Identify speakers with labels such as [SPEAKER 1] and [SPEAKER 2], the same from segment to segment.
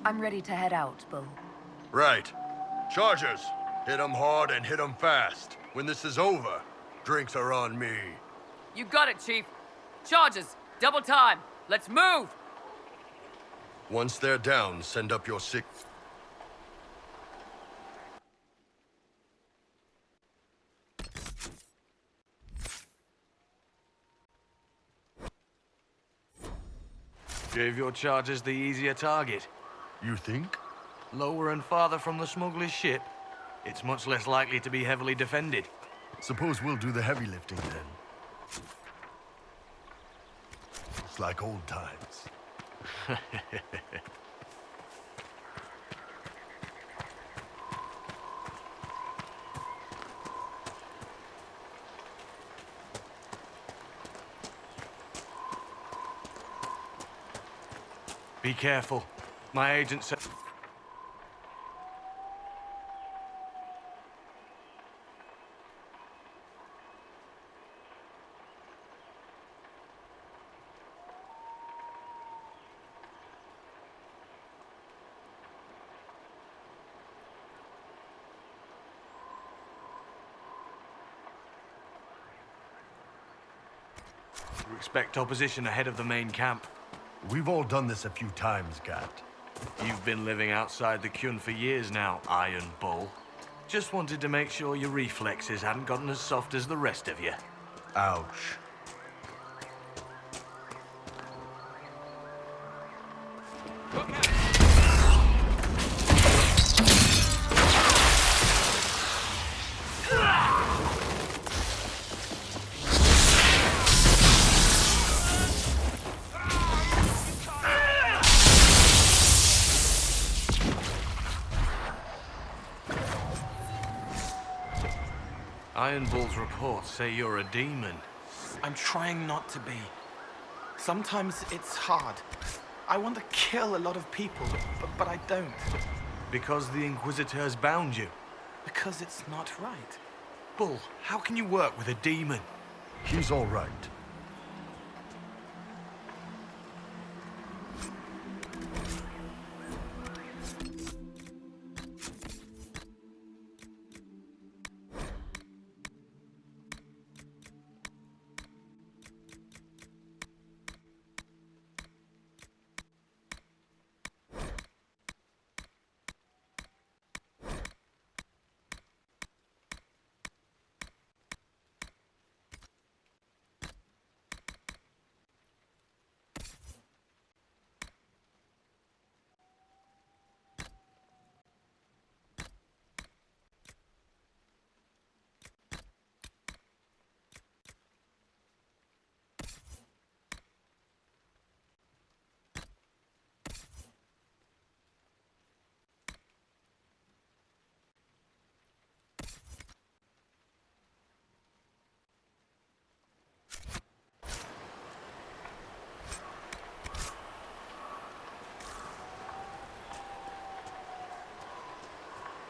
[SPEAKER 1] I'm ready to head out, Bull.
[SPEAKER 2] Right. Chargers, hit 'em hard and hit 'em fast. When this is over, drinks are on me.
[SPEAKER 3] You got it, Chief. Charges, double time. Let's move!
[SPEAKER 2] Once they're down, send up your sick...
[SPEAKER 4] Gave your charges the easier target.
[SPEAKER 2] You think?
[SPEAKER 4] Lower and farther from the smuggler's ship, it's much less likely to be heavily defended.
[SPEAKER 2] Suppose we'll do the heavy lifting then. It's like old times.
[SPEAKER 4] Be careful. My agent said... You expect opposition ahead of the main camp.
[SPEAKER 2] We've all done this a few times, Gat.
[SPEAKER 4] You've been living outside the Qun for years now, Iron Bull. Just wanted to make sure your reflexes hadn't gotten as soft as the rest of you.
[SPEAKER 2] Ouch.
[SPEAKER 4] Iron Bull's reports say you're a demon.
[SPEAKER 5] I'm trying not to be. Sometimes it's hard. I want to kill a lot of people, but I don't.
[SPEAKER 4] Because the Inquisitors bound you.
[SPEAKER 5] Because it's not right.
[SPEAKER 4] Bull, how can you work with a demon?
[SPEAKER 2] He's all right.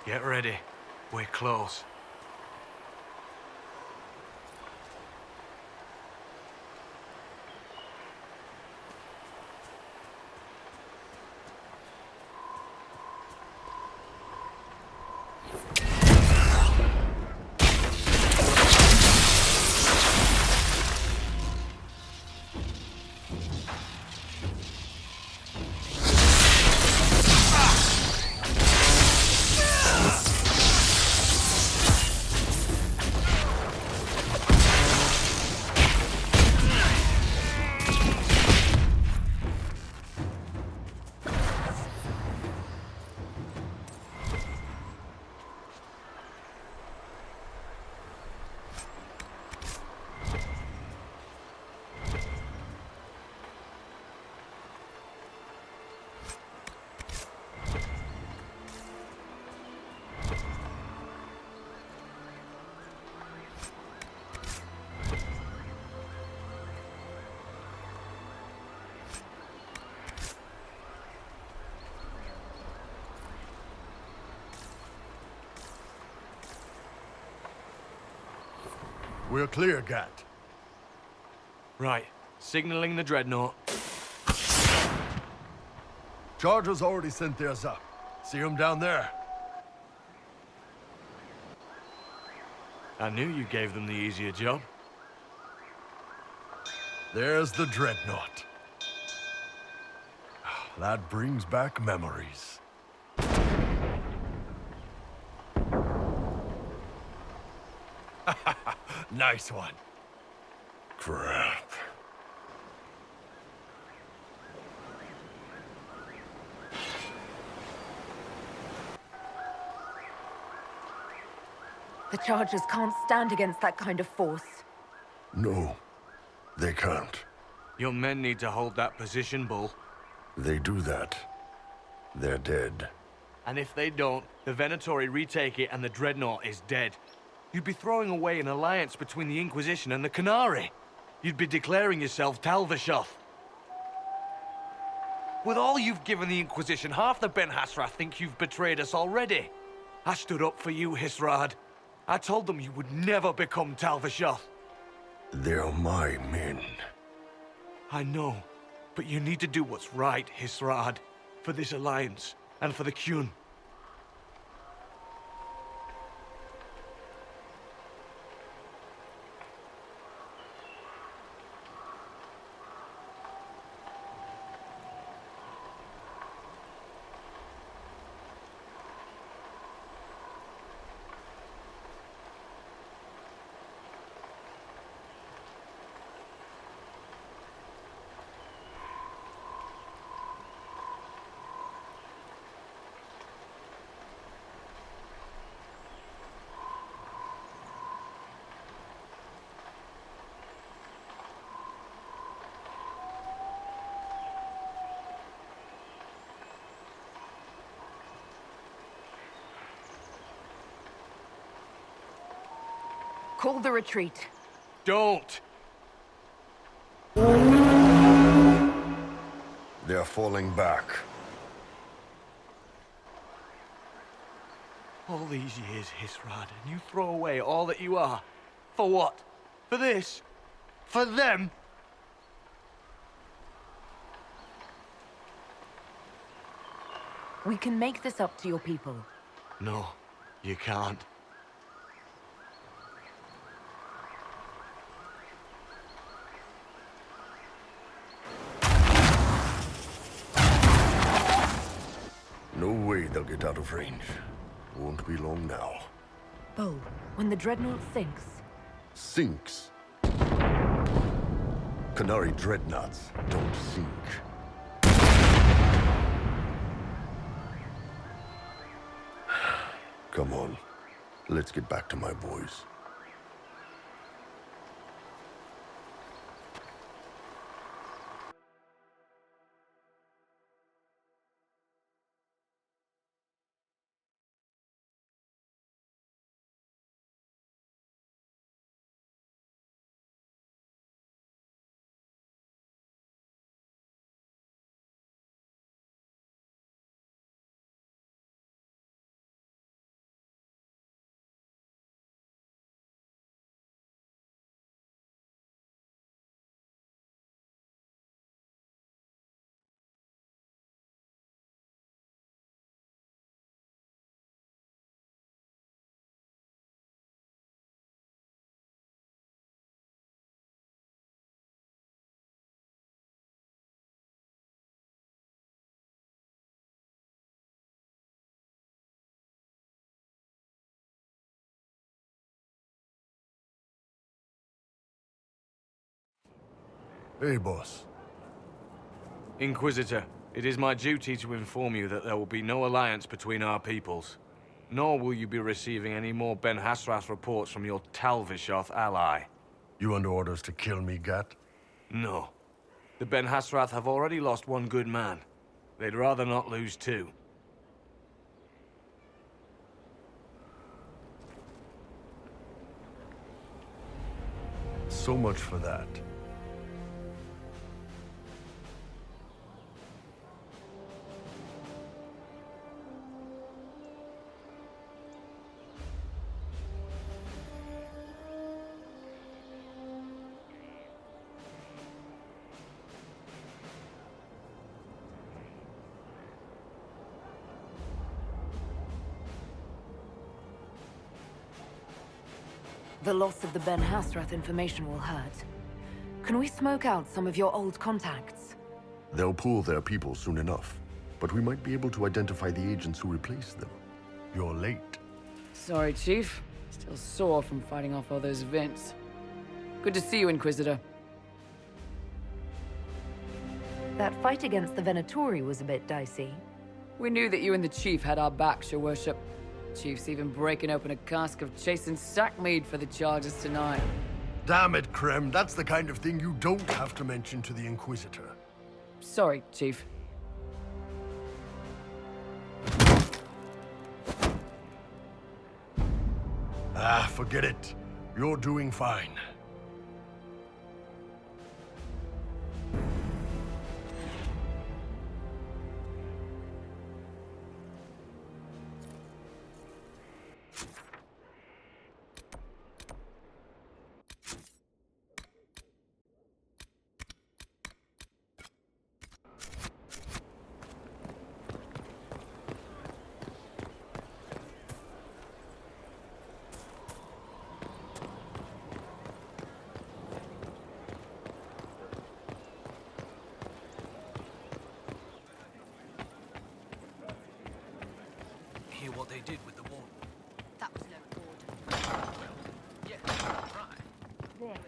[SPEAKER 4] Get ready. We're close.
[SPEAKER 2] We're clear, Gat.
[SPEAKER 4] Right. Signaling the dreadnought.
[SPEAKER 2] Chargers already sent theirs up. See them down there?
[SPEAKER 4] I knew you gave them the easier job.
[SPEAKER 2] There's the Dreadnought. That brings back memories. Nice one. Crap.
[SPEAKER 1] The Chargers can't stand against that kind of force.
[SPEAKER 2] No, they can't.
[SPEAKER 4] Your men need to hold that position, Bull.
[SPEAKER 2] They do that. They're dead.
[SPEAKER 4] And if they don't, the Venatori retake it and the Dreadnought is dead. You'd be throwing away an alliance between the Inquisition and the Qunari. You'd be declaring yourself Talvishoth. With all you've given the Inquisition, half the Ben Hassrath think you've betrayed us already. I stood up for you, Hisrad. I told them you would never become Talvishoth.
[SPEAKER 2] They're my men.
[SPEAKER 4] I know, but you need to do what's right, Hisrad. For this alliance, and for the Qun.
[SPEAKER 1] Call the retreat.
[SPEAKER 4] Don't!
[SPEAKER 2] They're falling back.
[SPEAKER 4] All these years, Hisrad, and you throw away all that you are. For what? For this? For them?
[SPEAKER 1] We can make this up to your people.
[SPEAKER 4] No, you can't.
[SPEAKER 2] No way they'll get out of range. Won't be long now.
[SPEAKER 1] Bo, when the Dreadnought sinks,
[SPEAKER 2] Sinks. Qunari dreadnoughts don't sink. Come on. Let's get back to my boys. Hey, boss.
[SPEAKER 4] Inquisitor, it is my duty to inform you that there will be no alliance between our peoples. Nor will you be receiving any more Ben Hassrath reports from your Talvishoth ally.
[SPEAKER 2] You under orders to kill me, Gat?
[SPEAKER 4] No. The Ben Hassrath have already lost one good man. They'd rather not lose two.
[SPEAKER 2] So much for that.
[SPEAKER 1] The loss of the Ben Hasrath information will hurt. Can we smoke out some of your old contacts?
[SPEAKER 2] They'll pool their people soon enough, but we might be able to identify the agents who replaced them. You're late.
[SPEAKER 3] Sorry, Chief. Still sore from fighting off all those events. Good to see you, Inquisitor.
[SPEAKER 1] That fight against the Venatori was a bit dicey.
[SPEAKER 3] We knew that you and the Chief had our backs, Your Worship. Chief's even breaking open a cask of chastened sack mead for the charges tonight.
[SPEAKER 2] Damn it, Krem. That's the kind of thing you don't have to mention to the Inquisitor.
[SPEAKER 3] Sorry, Chief.
[SPEAKER 2] Ah, forget it. You're doing fine.
[SPEAKER 6] Hear what they did with the wall.
[SPEAKER 1] That was no order.
[SPEAKER 6] Yeah, right.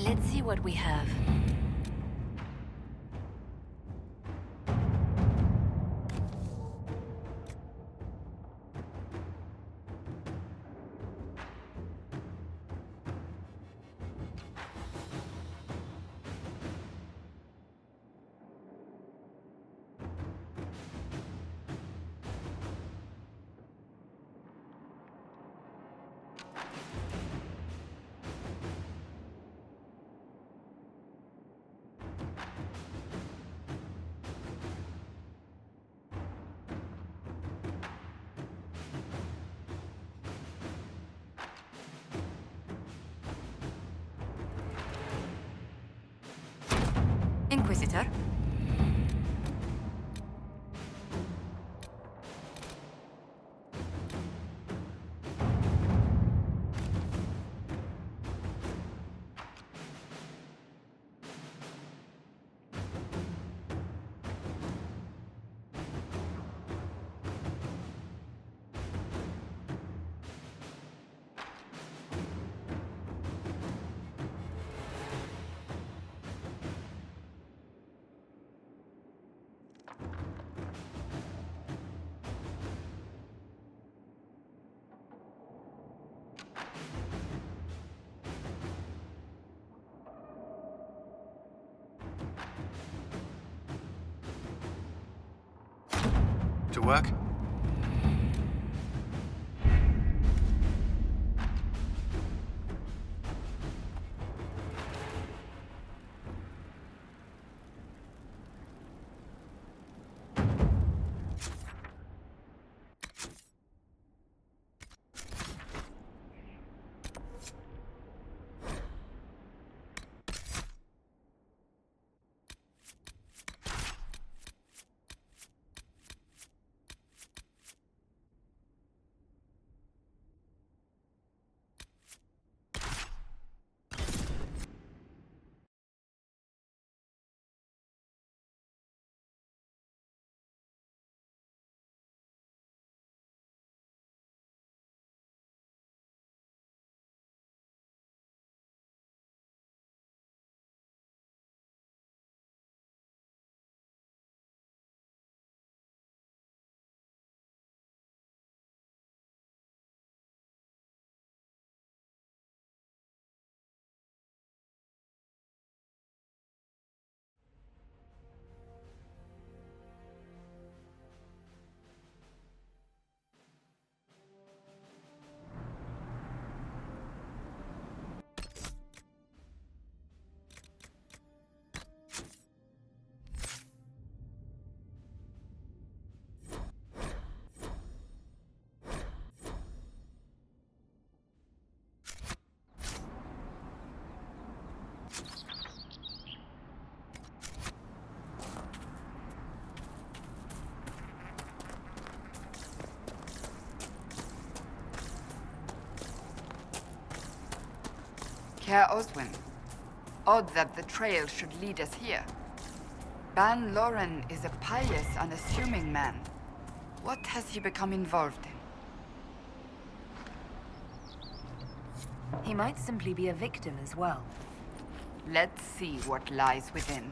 [SPEAKER 1] Let's see what we have. Inquisitor?
[SPEAKER 7] To work?
[SPEAKER 8] Herr Oswin, odd that the trail should lead us here. Ban Loren is a pious, unassuming man. What has he become involved in?
[SPEAKER 1] He might simply be a victim as well.
[SPEAKER 8] Let's see what lies within.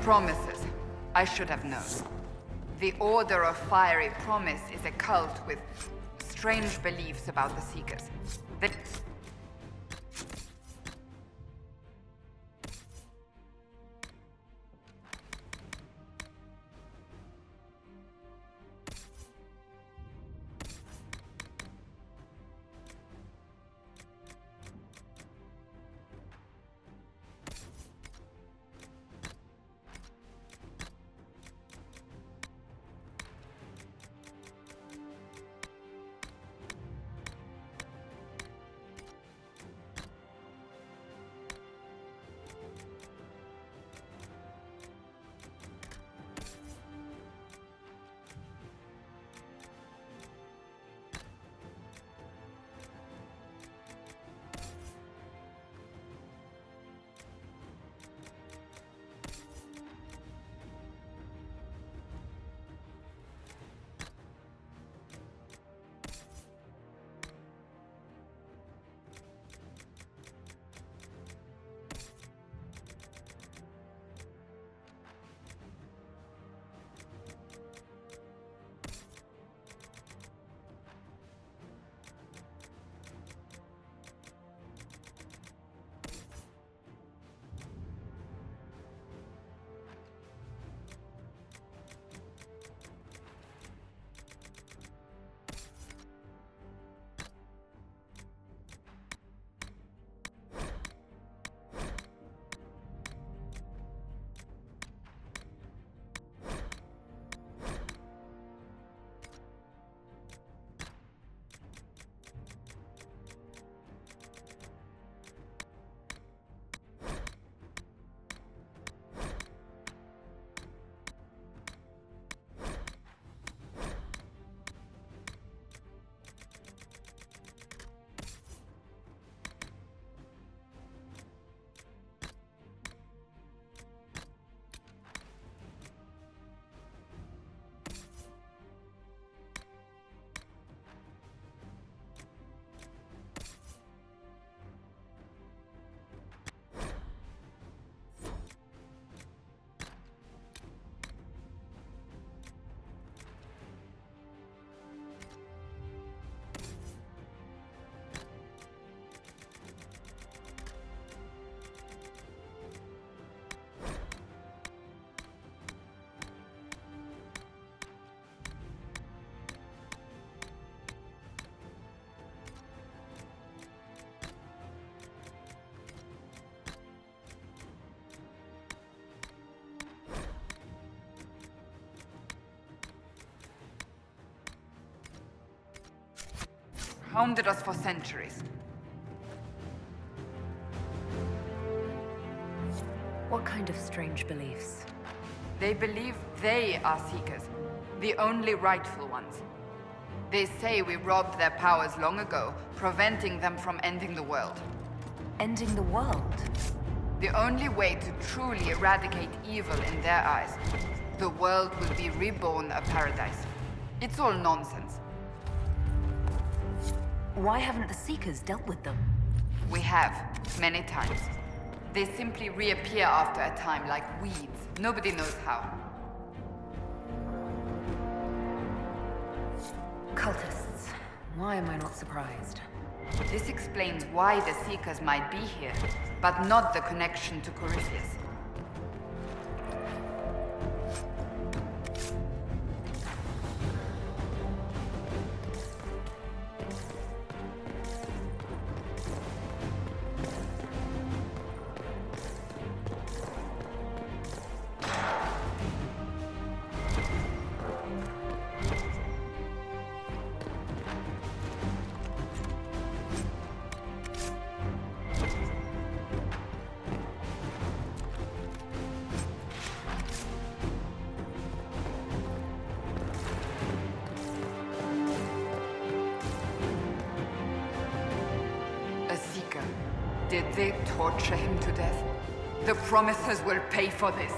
[SPEAKER 8] Promises. I should have known. The Order of Fiery Promise is a cult with strange beliefs about the Seekers. The hounded us for centuries.
[SPEAKER 1] What kind of strange beliefs?
[SPEAKER 8] They believe they are Seekers, the only rightful ones. They say we robbed their powers long ago, preventing them from ending the world.
[SPEAKER 1] Ending the world?
[SPEAKER 8] The only way to truly eradicate evil in their eyes, the world will be reborn a paradise. It's all nonsense.
[SPEAKER 1] Why haven't the Seekers dealt with them?
[SPEAKER 8] We have, many times. They simply reappear after a time like weeds. Nobody knows how.
[SPEAKER 1] Cultists. Why am I not surprised?
[SPEAKER 8] This explains why the Seekers might be here, but not the connection to Corypheus. Did they torture him to death? The Promisers will pay for this.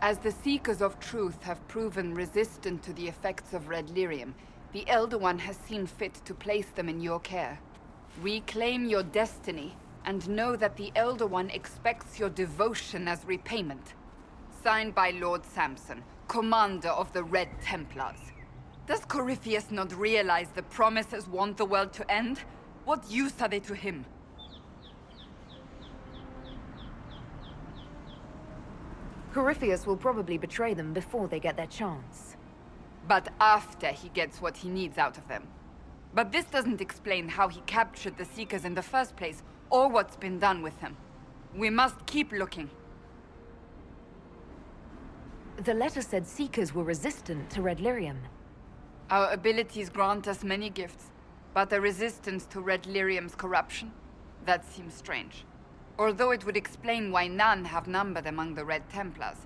[SPEAKER 8] As the Seekers of Truth have proven resistant to the effects of red lyrium, the Elder One has seen fit to place them in your care. Reclaim your destiny, and know that the Elder One expects your devotion as repayment. Signed by Lord Samson, Commander of the Red Templars. Does Corypheus not realize the Promisers want the world to end? What use are they to him?
[SPEAKER 1] Corypheus will probably betray them before they get their chance.
[SPEAKER 8] But after he gets what he needs out of them. But this doesn't explain how he captured the Seekers in the first place, or what's been done with them. We must keep looking.
[SPEAKER 1] The letter said Seekers were resistant to red lyrium.
[SPEAKER 8] Our abilities grant us many gifts, but a resistance to red lyrium's corruption? That seems strange. Although it would explain why none have numbered among the Red Templars.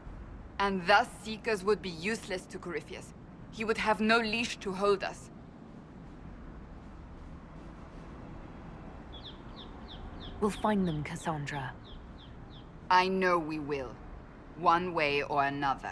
[SPEAKER 8] And thus Seekers would be useless to Corypheus. He would have no leash to hold us.
[SPEAKER 1] We'll find them, Cassandra.
[SPEAKER 8] I know we will. One way or another.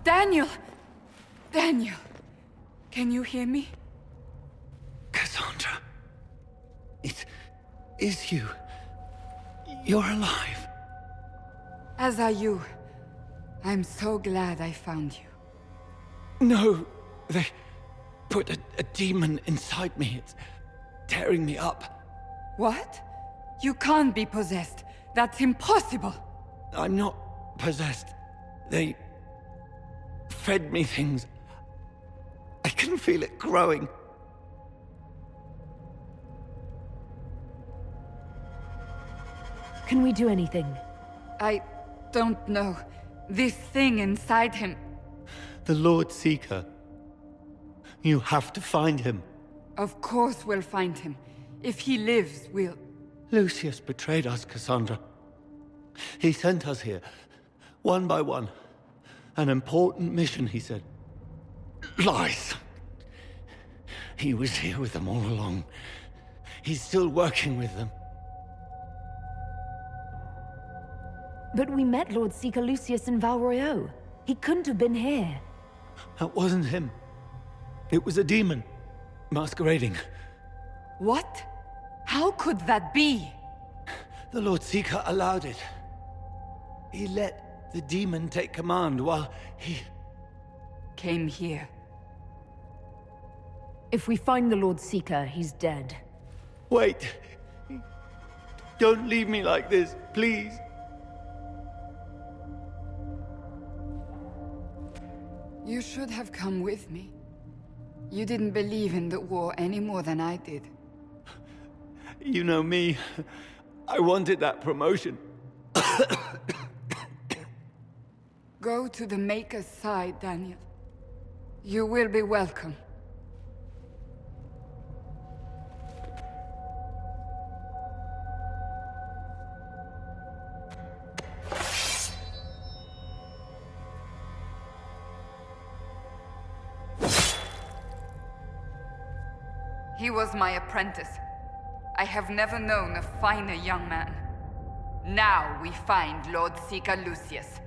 [SPEAKER 8] Daniel! Daniel! Can you hear me?
[SPEAKER 7] Cassandra. It is you. You're alive.
[SPEAKER 8] As are you. I'm so glad I found you.
[SPEAKER 7] No, they put a demon inside me. It's tearing me up.
[SPEAKER 8] What? You can't be possessed. That's impossible.
[SPEAKER 7] I'm not possessed. They fed me things. I can feel it growing.
[SPEAKER 1] Can we do anything?
[SPEAKER 8] I don't know. This thing inside him.
[SPEAKER 7] The Lord Seeker. You have to find him.
[SPEAKER 8] Of course we'll find him. If he lives, we'll...
[SPEAKER 7] Lucius betrayed us, Cassandra. He sent us here, one by one. An important mission, he said. Lies. He was here with them all along. He's still working with them.
[SPEAKER 1] But we met Lord Seeker Lucius in Val Royeaux. He couldn't have been here.
[SPEAKER 7] That wasn't him. It was a demon, masquerading.
[SPEAKER 8] What? How could that be?
[SPEAKER 7] The Lord Seeker allowed it. He let the demon take command while he...
[SPEAKER 8] Came here.
[SPEAKER 1] If we find the Lord Seeker, he's dead.
[SPEAKER 7] Wait! Don't leave me like this, please.
[SPEAKER 8] You should have come with me. You didn't believe in the war any more than I did.
[SPEAKER 7] You know me. I wanted that promotion.
[SPEAKER 8] Go to the Maker's side, Daniel. You will be welcome. He was my apprentice. I have never known a finer young man. Now we find Lord Seeker Lucius.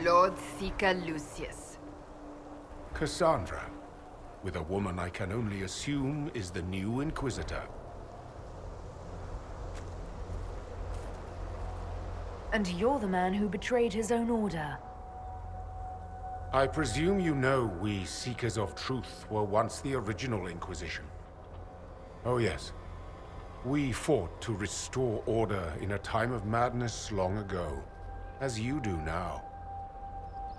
[SPEAKER 8] Lord Seeker Lucius.
[SPEAKER 9] Cassandra, with a woman I can only assume is the new Inquisitor.
[SPEAKER 1] And you're the man who betrayed his own order.
[SPEAKER 9] I presume you know we Seekers of Truth were once the original Inquisition. Oh yes. We fought to restore order in a time of madness long ago, as you do now.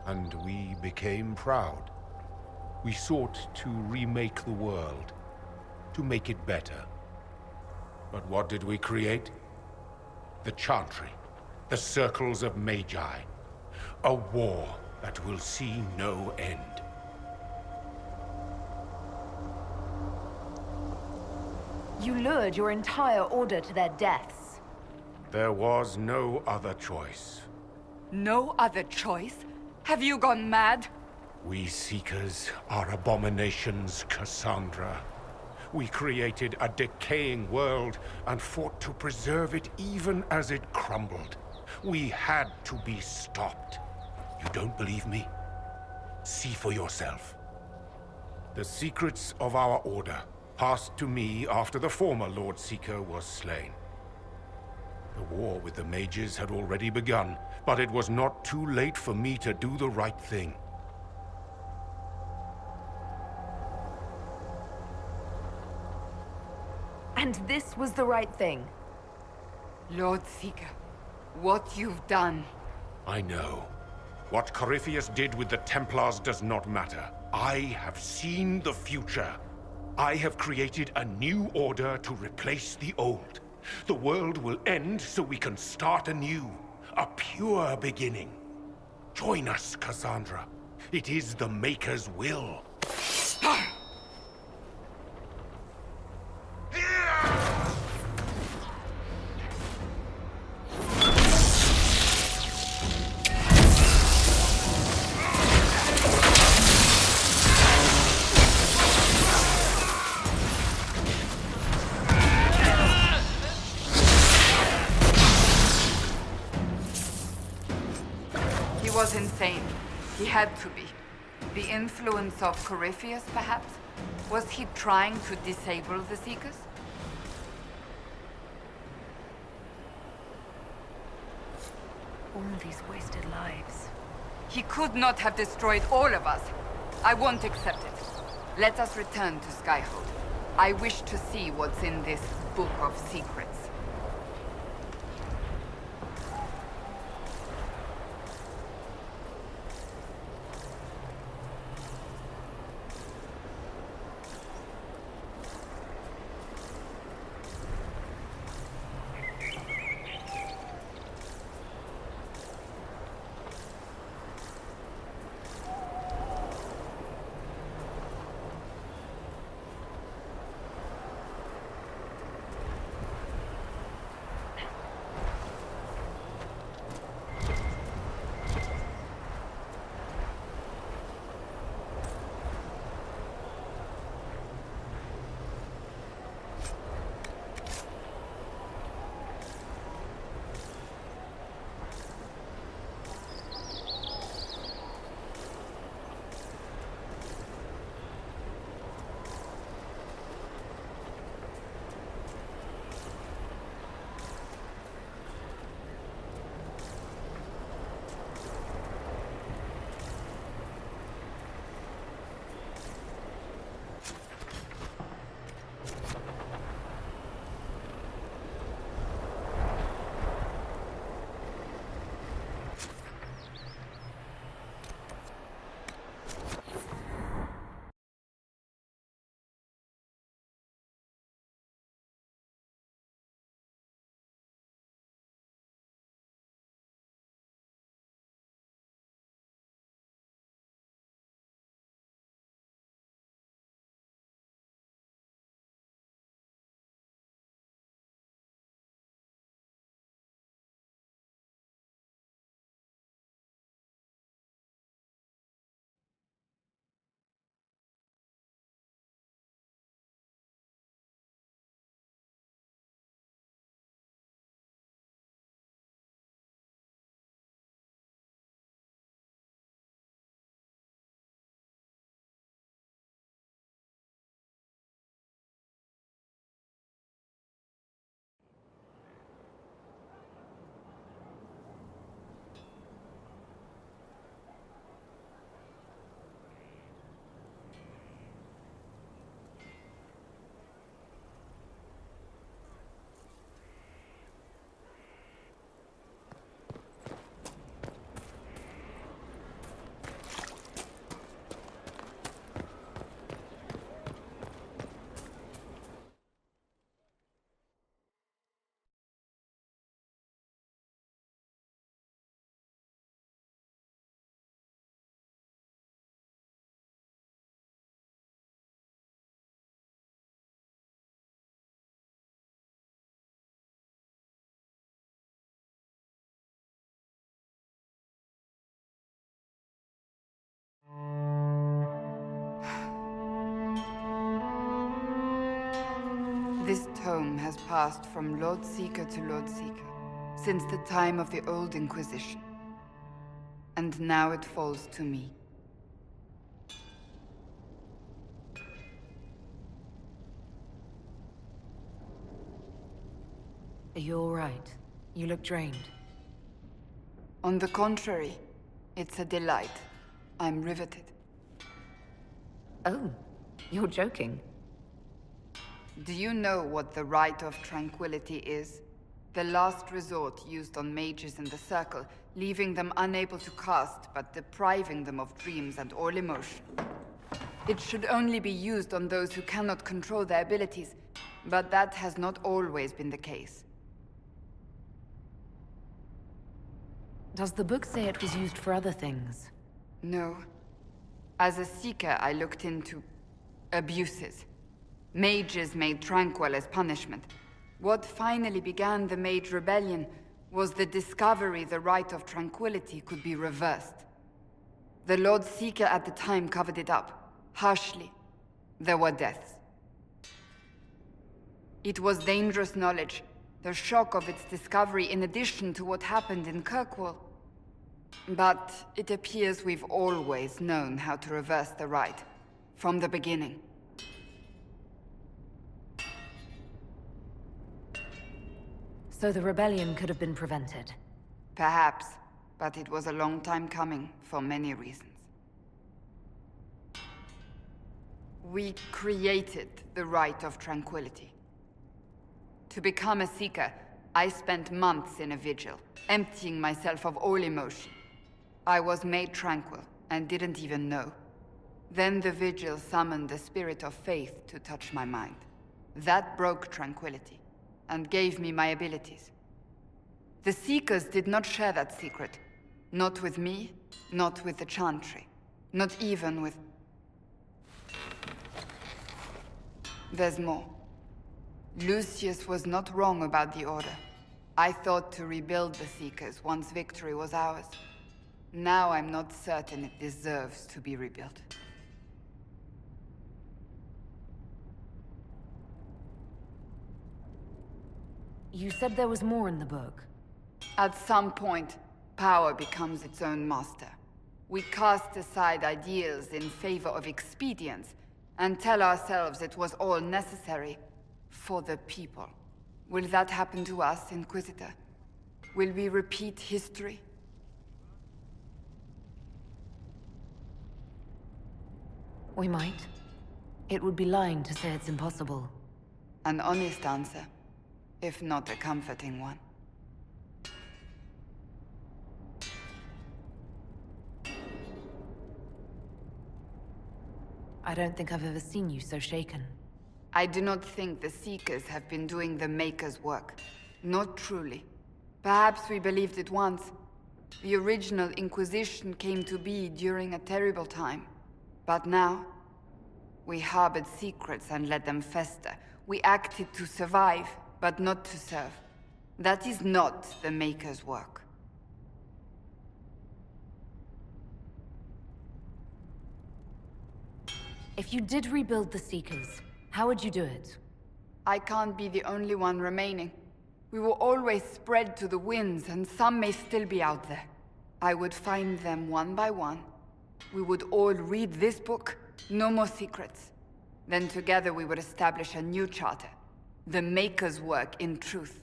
[SPEAKER 9] And we became proud. We sought to remake the world, to make it better. But what did we create? The Chantry, the Circles of Magi. A war that will see no end.
[SPEAKER 1] You lured your entire order to their deaths.
[SPEAKER 9] There was no other choice.
[SPEAKER 8] No other choice? Have you gone mad?
[SPEAKER 9] We Seekers are abominations, Cassandra. We created a decaying world and fought to preserve it even as it crumbled. We had to be stopped. You don't believe me? See for yourself. The secrets of our order passed to me after the former Lord Seeker was slain. The war with the mages had already begun, but it was not too late for me to do the right thing.
[SPEAKER 1] And this was the right thing.
[SPEAKER 8] Lord Seeker, what you've done.
[SPEAKER 9] I know. What Corypheus did with the Templars does not matter. I have seen the future. I have created a new order to replace the old. The world will end so we can start anew. A pure beginning. Join us, Cassandra. It is the Maker's will.
[SPEAKER 8] He was insane. He had to be. The influence of Corypheus, perhaps? Was he trying to disable the Seekers?
[SPEAKER 1] All these wasted lives.
[SPEAKER 8] He could not have destroyed all of us. I won't accept it. Let us return to Skyhold. I wish to see what's in this book of secrets. This tome has passed from Lord Seeker to Lord Seeker since the time of the old Inquisition. And now it falls to me.
[SPEAKER 1] Are you all right? You look drained.
[SPEAKER 8] On the contrary, it's a delight. I'm riveted.
[SPEAKER 1] Oh, you're joking.
[SPEAKER 8] Do you know what the Rite of Tranquility is? The last resort used on mages in the Circle, leaving them unable to cast, but depriving them of dreams and all emotion. It should only be used on those who cannot control their abilities, but that has not always been the case.
[SPEAKER 1] Does the book say it was used for other things?
[SPEAKER 8] No. As a Seeker, I looked into abuses. Mages made tranquil as punishment. What finally began the Mage Rebellion was the discovery the Rite of Tranquility could be reversed. The Lord Seeker at the time covered it up, harshly. There were deaths. It was dangerous knowledge, the shock of its discovery in addition to what happened in Kirkwall. But it appears we've always known how to reverse the Rite, from the beginning.
[SPEAKER 1] So the rebellion could have been prevented.
[SPEAKER 8] Perhaps, but it was a long time coming, for many reasons. We created the Rite of Tranquility. To become a Seeker, I spent months in a vigil, emptying myself of all emotion. I was made tranquil, and didn't even know. Then the vigil summoned the spirit of faith to touch my mind. That broke tranquility, and gave me my abilities. The Seekers did not share that secret. Not with me, not with the Chantry, not even with... There's more. Lucius was not wrong about the Order. I thought to rebuild the Seekers once victory was ours. Now I'm not certain it deserves to be rebuilt.
[SPEAKER 1] You said there was more in the book.
[SPEAKER 8] At some point, power becomes its own master. We cast aside ideals in favor of expedience, and tell ourselves it was all necessary for the people. Will that happen to us, Inquisitor? Will we repeat history?
[SPEAKER 1] We might. It would be lying to say it's impossible.
[SPEAKER 8] An honest answer, if not a comforting one.
[SPEAKER 1] I don't think I've ever seen you so shaken.
[SPEAKER 8] I do not think the Seekers have been doing the Maker's work. Not truly. Perhaps we believed it once. The original Inquisition came to be during a terrible time. But now, we harbored secrets and let them fester. We acted to survive, but not to serve. That is not the Maker's work.
[SPEAKER 1] If you did rebuild the Seekers, how would you do it?
[SPEAKER 8] I can't be the only one remaining. We will always spread to the winds, and some may still be out there. I would find them one by one. We would all read this book, no more secrets. Then together we would establish a new charter. The Maker's work in truth.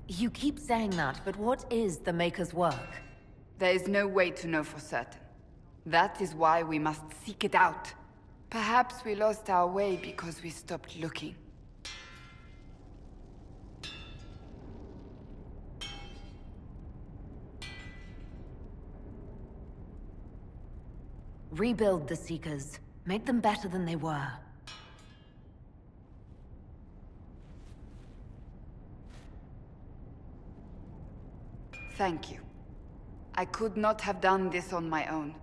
[SPEAKER 1] You keep saying that, but what is the Maker's work?
[SPEAKER 8] There is no way to know for certain. That is why we must seek it out. Perhaps we lost our way because we stopped looking.
[SPEAKER 1] Rebuild the Seekers. Make them better than they were.
[SPEAKER 8] Thank you. I could not have done this on my own.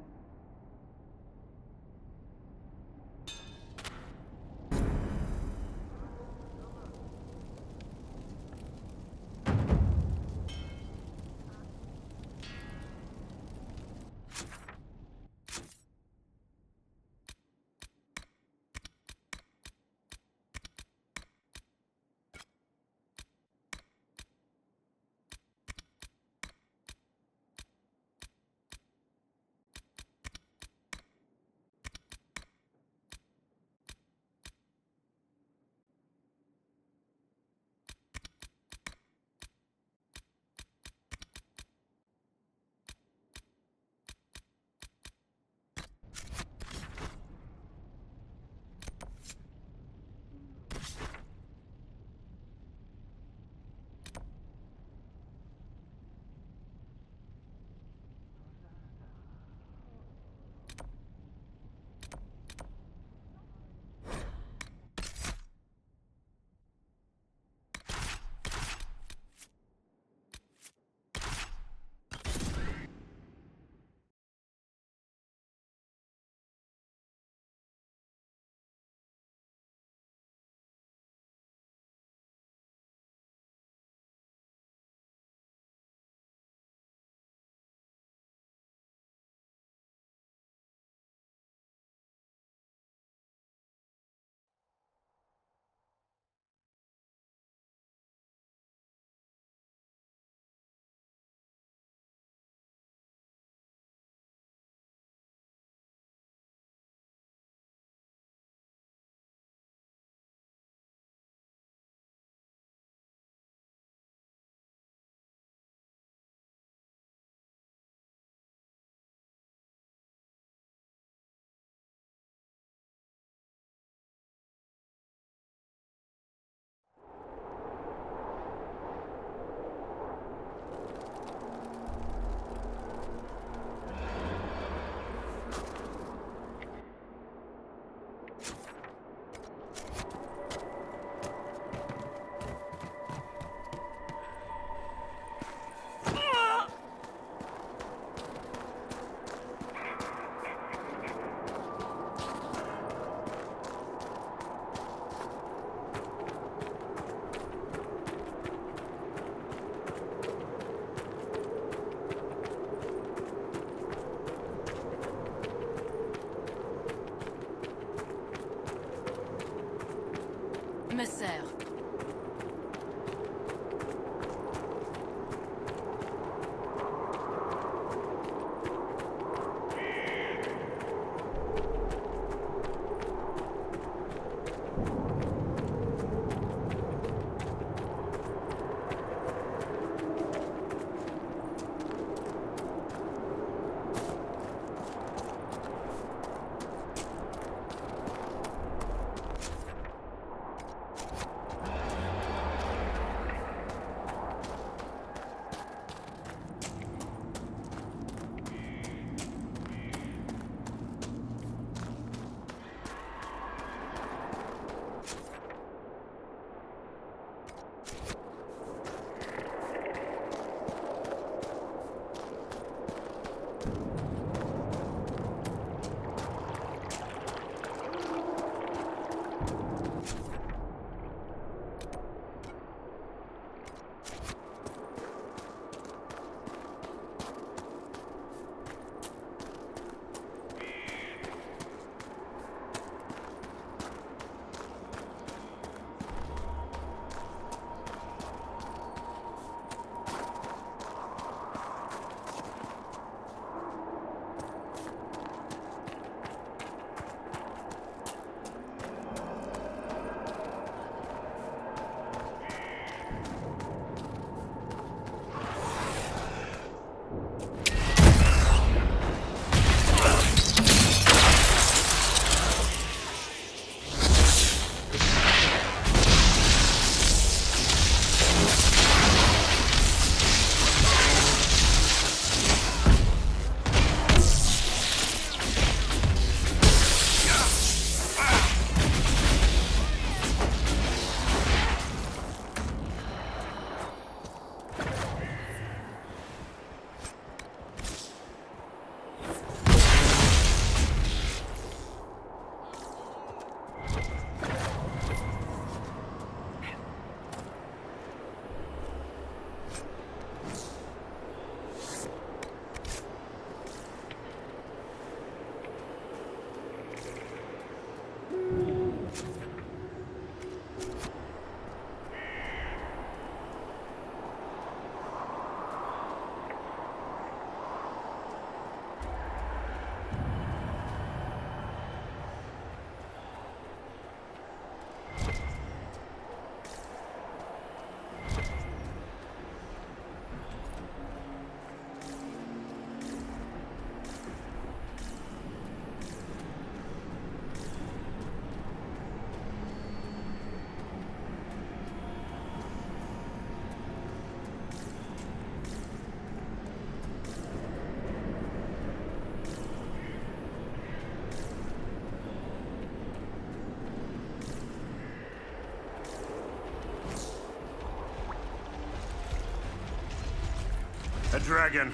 [SPEAKER 10] A dragon.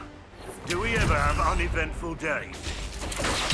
[SPEAKER 10] Do we ever have uneventful days?